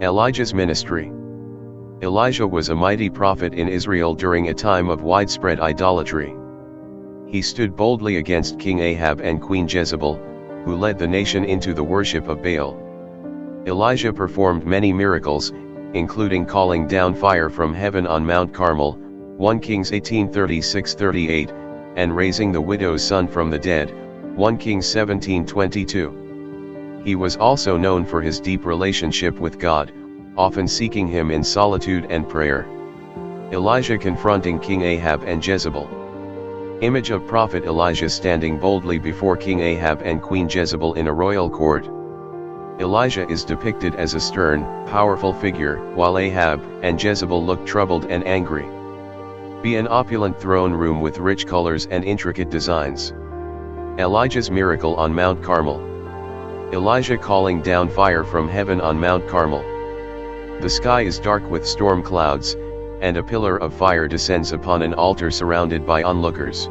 Elijah's ministry. Elijah was a mighty prophet in Israel during a time of widespread idolatry. He stood boldly against King Ahab and Queen Jezebel, who led the nation into the worship of Baal. Elijah performed many miracles, including calling down fire from heaven on Mount Carmel, 1 Kings 18:36-38, and raising the widow's son from the dead, 1 Kings 17:22. He was also known for his deep relationship with God, often seeking him in solitude and prayer. Elijah confronting King Ahab and Jezebel. Image of Prophet Elijah standing boldly before King Ahab and Queen Jezebel in a royal court. Elijah is depicted as a stern, powerful figure, while Ahab and Jezebel look troubled and angry. Be an opulent throne room with rich colors and intricate designs. Elijah's miracle on Mount Carmel. Elijah calling down fire from heaven on Mount Carmel. The sky is dark with storm clouds, and a pillar of fire descends upon an altar surrounded by onlookers.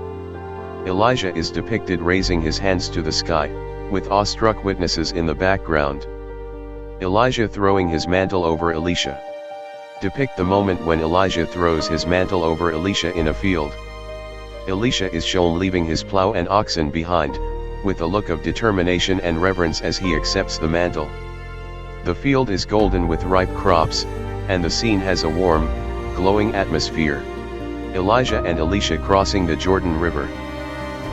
Elijah is depicted raising his hands to the sky, with awestruck witnesses in the background. Elijah throwing his mantle over Elisha. Depict the moment when Elijah throws his mantle over Elisha in a field. Elisha is shown leaving his plow and oxen behind, with a look of determination and reverence as he accepts the mantle. The field is golden with ripe crops, and the scene has a warm, glowing atmosphere. Elijah and Elisha crossing the Jordan River.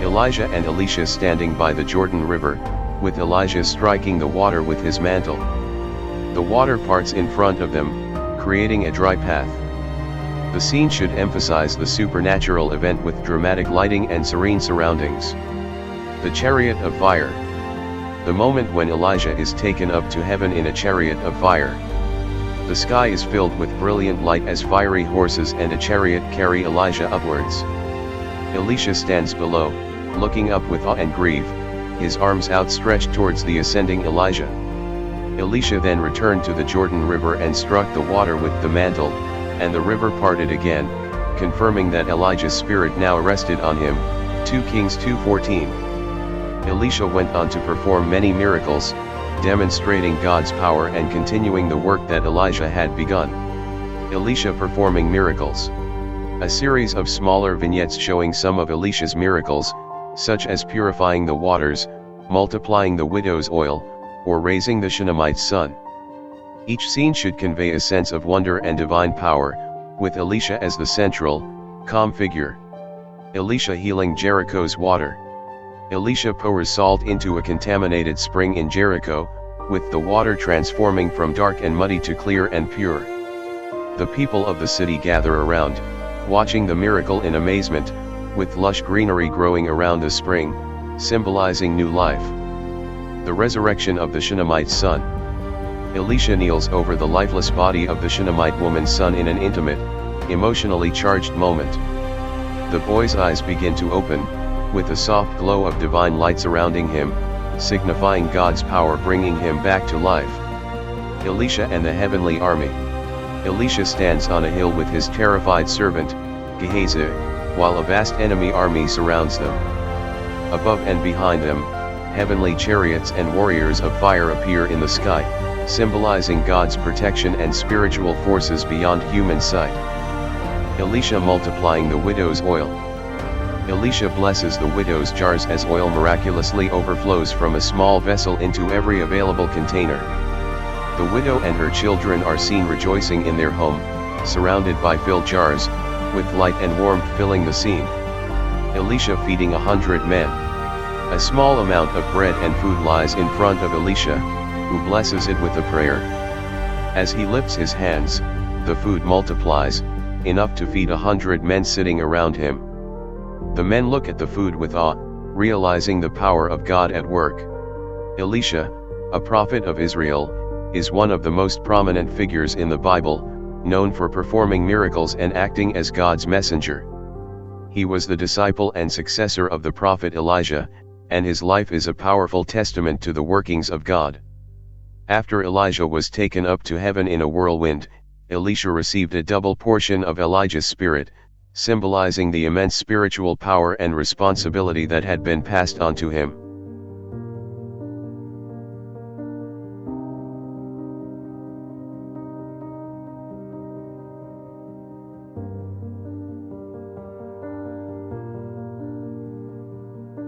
Elijah and Elisha standing by the Jordan River, with Elijah striking the water with his mantle. The water parts in front of them, creating a dry path. The scene should emphasize the supernatural event with dramatic lighting and serene surroundings. The chariot of fire. The moment when Elijah is taken up to heaven in a chariot of fire. The sky is filled with brilliant light as fiery horses and a chariot carry Elijah upwards. Elisha stands below, looking up with awe and grief, his arms outstretched towards the ascending Elijah. Elisha then returned to the Jordan River and struck the water with the mantle, and the river parted again, confirming that Elijah's spirit now rested on him, 2 Kings 2:14. Elisha went on to perform many miracles, demonstrating God's power and continuing the work that Elijah had begun. Elisha performing miracles. A series of smaller vignettes showing some of Elisha's miracles, such as purifying the waters, multiplying the widow's oil, or raising the Shunammite's son. Each scene should convey a sense of wonder and divine power, with Elisha as the central, calm figure. Elisha healing Jericho's water. Elisha pours salt into a contaminated spring in Jericho, with the water transforming from dark and muddy to clear and pure. The people of the city gather around, watching the miracle in amazement, with lush greenery growing around the spring, symbolizing new life. The resurrection of the Shunammite's son. Elisha kneels over the lifeless body of the Shunammite woman's son in an intimate, emotionally charged moment. The boy's eyes begin to open, with a soft glow of divine light surrounding him, signifying God's power bringing him back to life. Elisha and the heavenly army. Elisha stands on a hill with his terrified servant, Gehazi, while a vast enemy army surrounds them. Above and behind them, heavenly chariots and warriors of fire appear in the sky, symbolizing God's protection and spiritual forces beyond human sight. Elisha multiplying the widow's oil. Elisha blesses the widow's jars as oil miraculously overflows from a small vessel into every available container. The widow and her children are seen rejoicing in their home, surrounded by filled jars, with light and warmth filling the scene. Elisha feeding 100 men. A small amount of bread and food lies in front of Elisha, who blesses it with a prayer. As he lifts his hands, the food multiplies, enough to feed 100 men sitting around him. The men look at the food with awe, realizing the power of God at work. Elisha, a prophet of Israel, is one of the most prominent figures in the Bible, known for performing miracles and acting as God's messenger. He was the disciple and successor of the prophet Elijah, and his life is a powerful testament to the workings of God. After Elijah was taken up to heaven in a whirlwind, Elisha received a double portion of Elijah's spirit, symbolizing the immense spiritual power and responsibility that had been passed on to him.